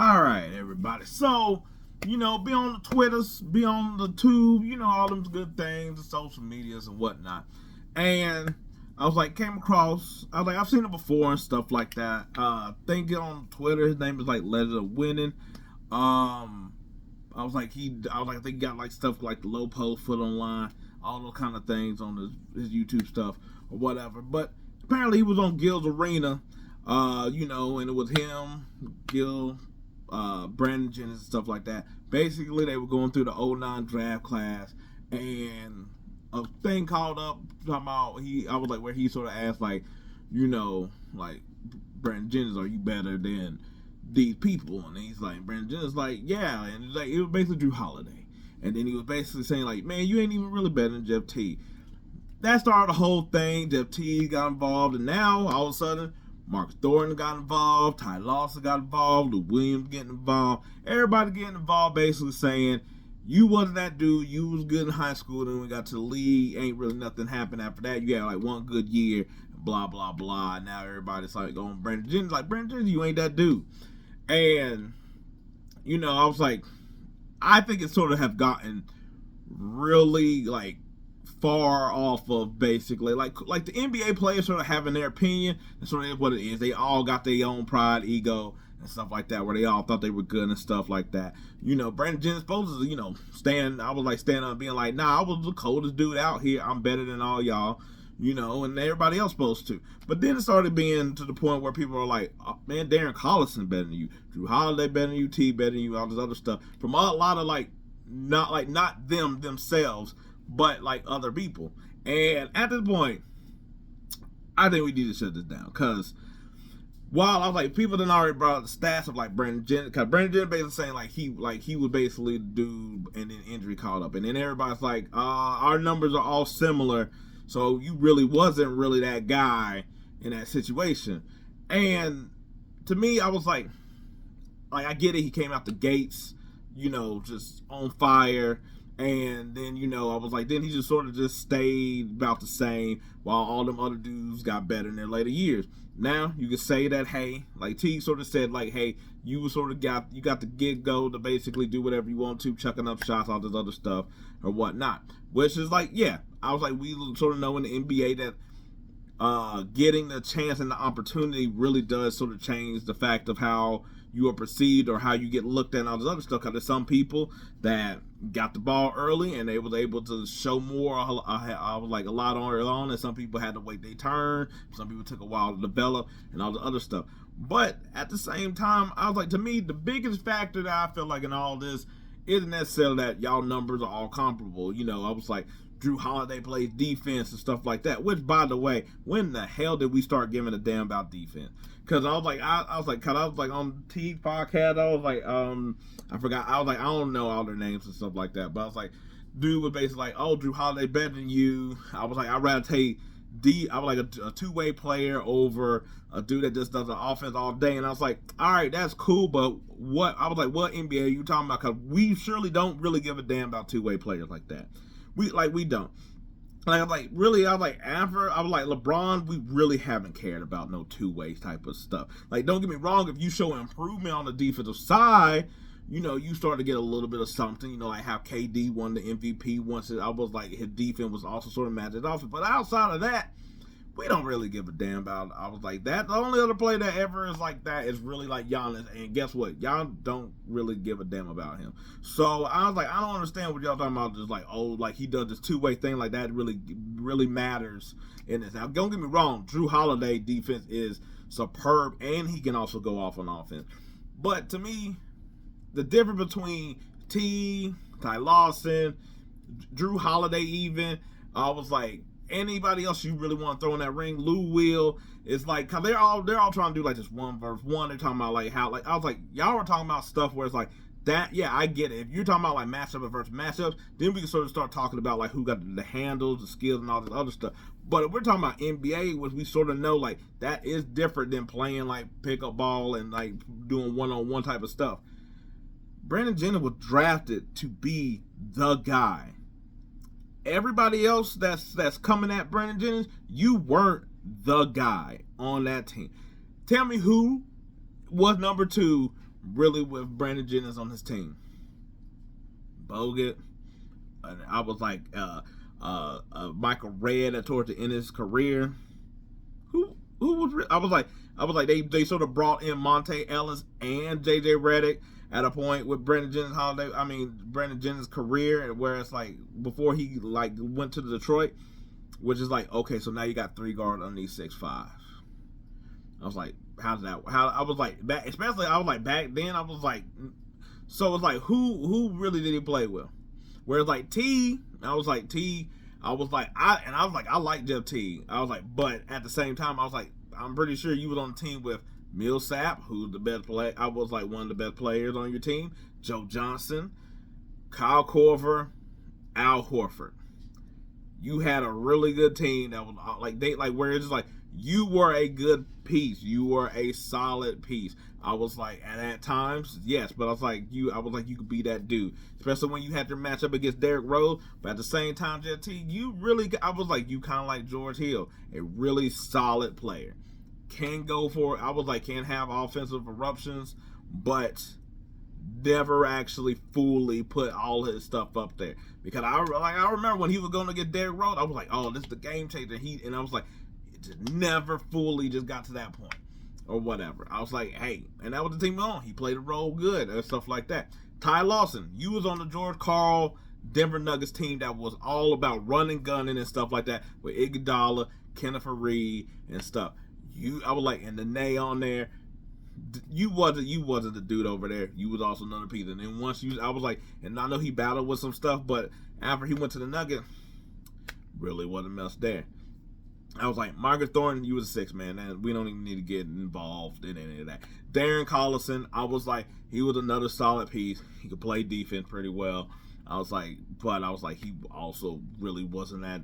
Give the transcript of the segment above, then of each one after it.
All right, everybody. So, be on the Twitters, be on the tube, all them good things, the social medias and whatnot. And I was like, I've seen it before and stuff like that. Think it on Twitter. His name is like Legend of Winning. I think he got like stuff like the low post, foot online, all those kind of things on his YouTube stuff or whatever. But apparently he was on Gil's Arena, and it was him, Gil, Brandon Jennings and stuff like that. Basically, they were going through the 09 draft class, and a thing called up talking about I was like, where he sort of asked like, like, Brandon Jennings, are you better than these people? And he's like, Brandon Jennings like, yeah, and it was basically Jrue Holiday, and then he was basically saying like, man, you ain't even really better than Jeff Teague. That started the whole thing. Jeff Teague got involved, and now all of a sudden Marcus Thornton got involved, Lawson got involved, Lou Williams getting involved, everybody getting involved, basically saying, you wasn't that dude, you was good in high school, then we got to the league, ain't really nothing happened after that, you had like one good year, blah, blah, blah, and now everybody's like going, Brandon Jennings, like, Brandon Jennings, you ain't that dude. And, I was like, I think it sort of have gotten really, like, far off of basically like the NBA players sort of having their opinion, and sort of what it is. They all got their own pride, ego, and stuff like that, where they all thought they were good and stuff like that. Brandon Jennings supposed to, standing up and being like, nah, I was the coldest dude out here. I'm better than all y'all, and everybody else supposed to. But then it started being to the point where people are like, oh, man, Darren Collison better than you, Jrue Holiday better than you, T better than you, all this other stuff from a lot of not them themselves, but like other people. And at this point, I think we need to shut this down, because while I was like, people done already brought up the stats of like Brandon Jennings, because Brandon Jennings basically saying like he was basically the dude, and then injury caught up, and then everybody's like, our numbers are all similar, so you really wasn't really that guy in that situation. And to me, I was like I get it, he came out the gates, just on fire. And then, I was like, then he just sort of just stayed about the same while all them other dudes got better in their later years. Now, you can say that, hey, like Teague sort of said, like, hey, you got the get-go to basically do whatever you want to, chucking up shots, all this other stuff, or whatnot. Which is like, yeah, I was like, we sort of know in the NBA that getting the chance and the opportunity really does sort of change the fact of how you are perceived or how you get looked at and all this other stuff. Because there's some people that got the ball early and they was able to show more, like a lot on early on, and some people had to wait their turn. Some people took a while to develop and all the other stuff. But at the same time, I was like, to me, the biggest factor that I feel like in all this isn't necessarily that y'all numbers are all comparable. I was like, Jrue Holiday plays defense and stuff like that. Which, by the way, when the hell did we start giving a damn about defense? Because I was like on Teague podcast, I was like, I forgot. I was like, I don't know all their names and stuff like that. But I was like, dude was basically like, oh, Jrue Holiday better than you. I was like, I'd rather take I was like a two-way player over a dude that just does the offense all day. And I was like, all right, that's cool, but what NBA are you talking about? Because we surely don't really give a damn about two-way players like that. We don't. Like, I was like, after I was like, LeBron, we really haven't cared about no two-way type of stuff. Like, don't get me wrong, if you show improvement on the defensive side, you start to get a little bit of something, like how KD won the MVP once. I was like, his defense was also sort of matched off. But outside of that, we don't really give a damn about it. I was like, that the only other player that ever is like that is really like Giannis. And guess what? Y'all don't really give a damn about him. So I was like, I don't understand what y'all talking about. Just like, oh, like he does this two-way thing like that really matters in this. Now, don't get me wrong. Jrue Holiday defense is superb, and he can also go off on offense. But to me, the difference between Lawson, Jrue Holiday even, I was like, anybody else you really want to throw in that ring, Lou Will, is like, cause they're all trying to do like this one versus one. They're talking about like how, like, I was like, y'all were talking about stuff where it's like that. Yeah, I get it. If you're talking about like matchup versus matchups, then we can sort of start talking about like who got the handles, the skills, and all this other stuff. But if we're talking about NBA, which we sort of know like that is different than playing like pickup ball and like doing one-on-one type of stuff. Brandon Jennings was drafted to be the guy. Everybody else that's coming at Brandon Jennings, you weren't the guy on that team. Tell me who was number 2 really with Brandon Jennings on his team. Bogut, and I was like Michael Redd towards the end of his career. Who was I was like they sort of brought in Monte Ellis and JJ Redick at a point with Brandon Jennings' career, where it's like before he like went to Detroit, which is like, okay, so now you got 3 guards underneath 6'5". I was like, how's that? How I was like back, especially I was like back then I was like, so it's like who really did he play with? Whereas like I like Jeff Teague. I was like, but at the same time I was like, I'm pretty sure you was on the team with Millsap, who's the best player. I was like one of the best players on your team. Joe Johnson, Kyle Korver, Al Horford. You had a really good team that was like where it's just like you were a good piece. You were a solid piece. I was like at times, yes, but I was like you could be that dude, especially when you had your matchup against Derrick Rose. But at the same time, Jeff Teague, you kind of like George Hill, a really solid player. Can go for it. I was like, can have offensive eruptions, but never actually fully put all his stuff up there. Because I remember when he was going to get Derrick Rose, I was like, oh, this is the game changer. And I was like, it just never fully just got to that point or whatever. I was like, hey, and that was the team on. He played a role good and stuff like that. Ty Lawson, you was on the George Karl Denver Nuggets team that was all about running, gunning, and stuff like that with Iguodala, Kenneth Reed, and stuff. I was like, and the Nay on there, you wasn't the dude over there. You was also another piece. And then I was like, and I know he battled with some stuff, but after he went to the Nuggets, really wasn't much there. I was like, Marcus Thornton, you was a 6 man, and we don't even need to get involved in any of that. Darren Collison, I was like, he was another solid piece. He could play defense pretty well. I was like, he also really wasn't that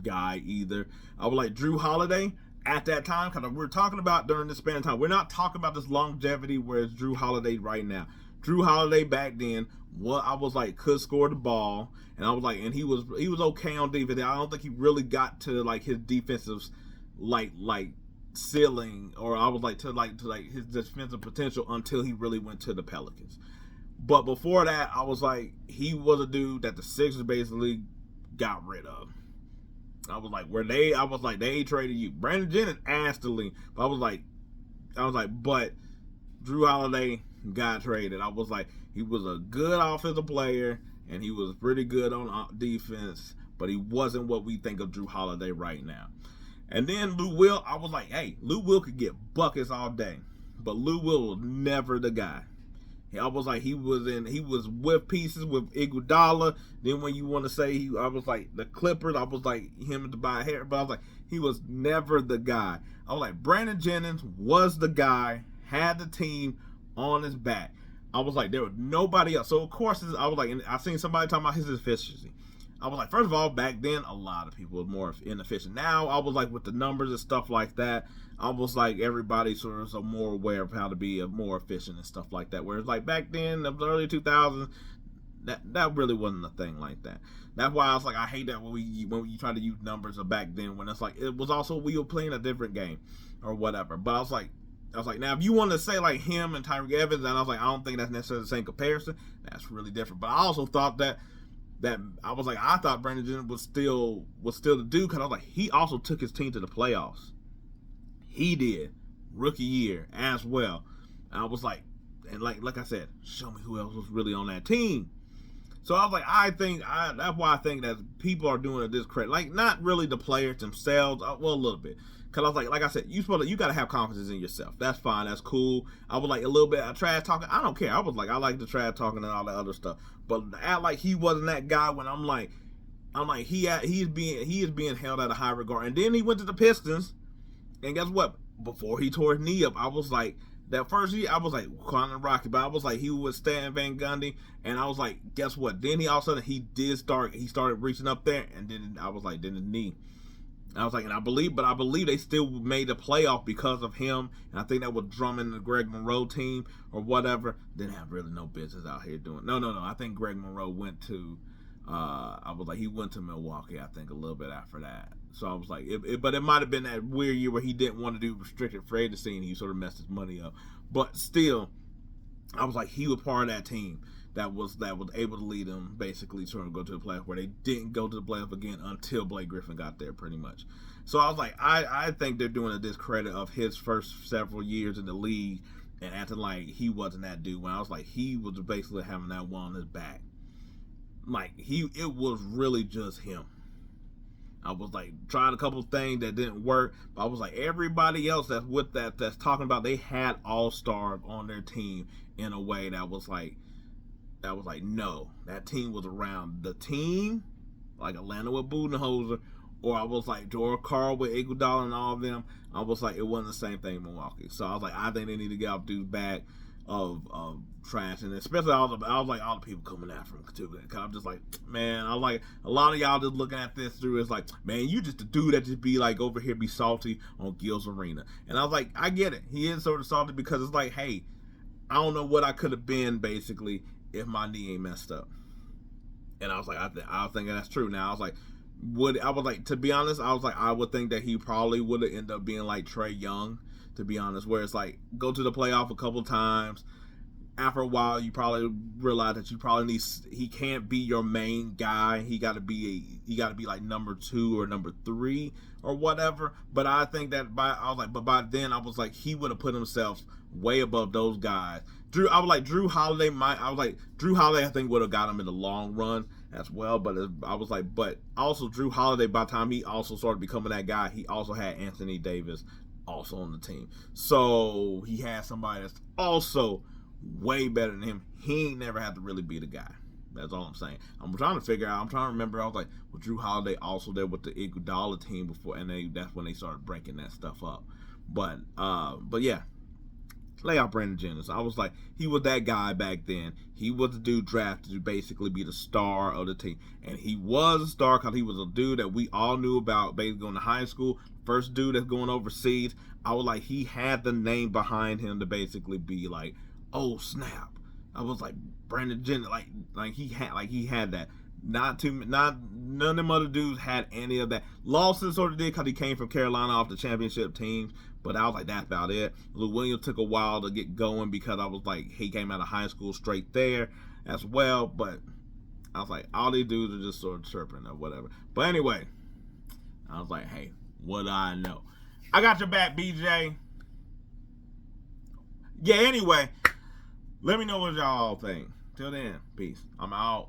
guy either. I was like, Jrue Holiday. At that time, because we're talking about during this span of time, we're not talking about this longevity where it's Jrue Holiday right now. Jrue Holiday back then, I was like, could score the ball, and I was like, and he was okay on defense. I don't think he really got to like his defensive like ceiling, or I was like to his defensive potential until he really went to the Pelicans. But before that, I was like, he was a dude that the Sixers basically got rid of. I was like, they traded you. Brandon Jennings asked to leave. But I was like, but Jrue Holiday got traded. I was like, he was a good offensive player, and he was pretty good on defense, but he wasn't what we think of Jrue Holiday right now. And then Lou Will, I was like, hey, Lou Will could get buckets all day, but Lou Will was never the guy. I was like, he was with pieces with Iguodala. Then when you want to say, I was like, the Clippers, I was like, him to buy hair. But I was like, he was never the guy. I was like, Brandon Jennings was the guy, had the team on his back. I was like, there was nobody else. So, of course, I was like, and I seen somebody talking about his efficiency. I was like, first of all, back then, a lot of people were more inefficient. Now, I was like, with the numbers and stuff like that, I was like, everybody sort of more aware of how to be more efficient and stuff like that. Whereas, like, back then, in the early 2000s, that really wasn't a thing like that. That's why I was like, I hate that when you try to use numbers of back then, when it's like, it was also, we were playing a different game or whatever. But I was like, now, if you want to say, like, him and Tyreek Evans, and I was like, I don't think that's necessarily the same comparison. That's really different. But I also thought that I thought Brandon Jennings was still the dude, because I was like, he also took his team to the playoffs. He did, rookie year as well. And I was like, and like I said, show me who else was really on that team. So I was like, that's why I think that people are doing a discredit, like, not really the players themselves, well, a little bit. Because I was like I said, you got to have confidence in yourself. That's fine. That's cool. I was like, a little bit of trash talking. I don't care. I was like, I like the trash talking and all that other stuff. But to act like he wasn't that guy, when I'm like, he is being held at a high regard. And then he went to the Pistons, and guess what? Before he tore his knee up, I was like, that first year, I was like, kind of rocky, but I was like, he was Stan Van Gundy, and I was like, guess what? Then he all of a sudden, he started reaching up there, and then I was like, then his knee. I was like, and I believe they still made the playoff because of him. And I think that was Drummond, the Greg Monroe team or whatever. Didn't have really no business out here doing. No. I think Greg Monroe went to, he went to Milwaukee, I think, a little bit after that. So I was like, but it might have been that weird year where he didn't want to do restricted free agency and he sort of messed his money up. But still, I was like, he was part of that team that was able to lead them basically to go to the playoff, where they didn't go to the playoff again until Blake Griffin got there, pretty much. So I was like, I think they're doing a discredit of his first several years in the league and acting like he wasn't that dude. When I was like, he was basically having that one on his back. Like, it was really just him. I was like, tried a couple things that didn't work, but I was like, everybody else that's talking about, they had all-stars on their team in a way that was like, no, that team was around the team, like Atlanta with Budenholzer, or I was like George Karl with Iguodala and all of them. I was like, it wasn't the same thing in Milwaukee. So I was like, I think they need to get off dude's back of trash, and especially all the people coming after him too. Cause I'm just like, man, I was like, a lot of y'all just looking at this through, it's like, man, you just a dude that just be like over here be salty on Gil's Arena. And I was like, I get it, he is sort of salty because it's like, hey, I don't know what I could have been basically if my knee ain't messed up. And I was like, I was thinking that's true. Now I was like, to be honest, I was like, I would think that he probably would have ended up being like Trae Young, to be honest, where it's like, go to the playoff a couple times. After a while, you probably realize that you probably he can't be your main guy. He got to be like number 2 or number 3 or whatever. But I think that by then I was like, he would have put himself way above those guys. Jrue Holiday I think would have got him in the long run as well. But I was like, but also Jrue Holiday, by the time he also started becoming that guy, he also had Anthony Davis also on the team. So he had somebody that's also way better than him. He ain't never had to really be the guy. That's all I'm saying. I'm trying to remember. I was like, well, Jrue Holiday also there with the Iguodala team before, and that's when they started breaking that stuff up. But yeah, lay out Brandon Jennings. I was like, he was that guy back then. He was the dude drafted to basically be the star of the team, and he was a star because he was a dude that we all knew about basically going to high school. First dude that's going overseas. I was like, he had the name behind him to basically be like, oh snap. I was like, Brandon Jennings, like he had that. None of them other dudes had any of that. Lawson sort of did because he came from Carolina off the championship teams, but I was like, that's about it. Lou Williams took a while to get going because I was like, he came out of high school straight there as well, but I was like, all these dudes are just sort of chirping or whatever. But anyway, I was like, hey, what do I know? I got your back, BJ. Yeah, anyway, let me know what y'all think. Till then, peace. I'm out.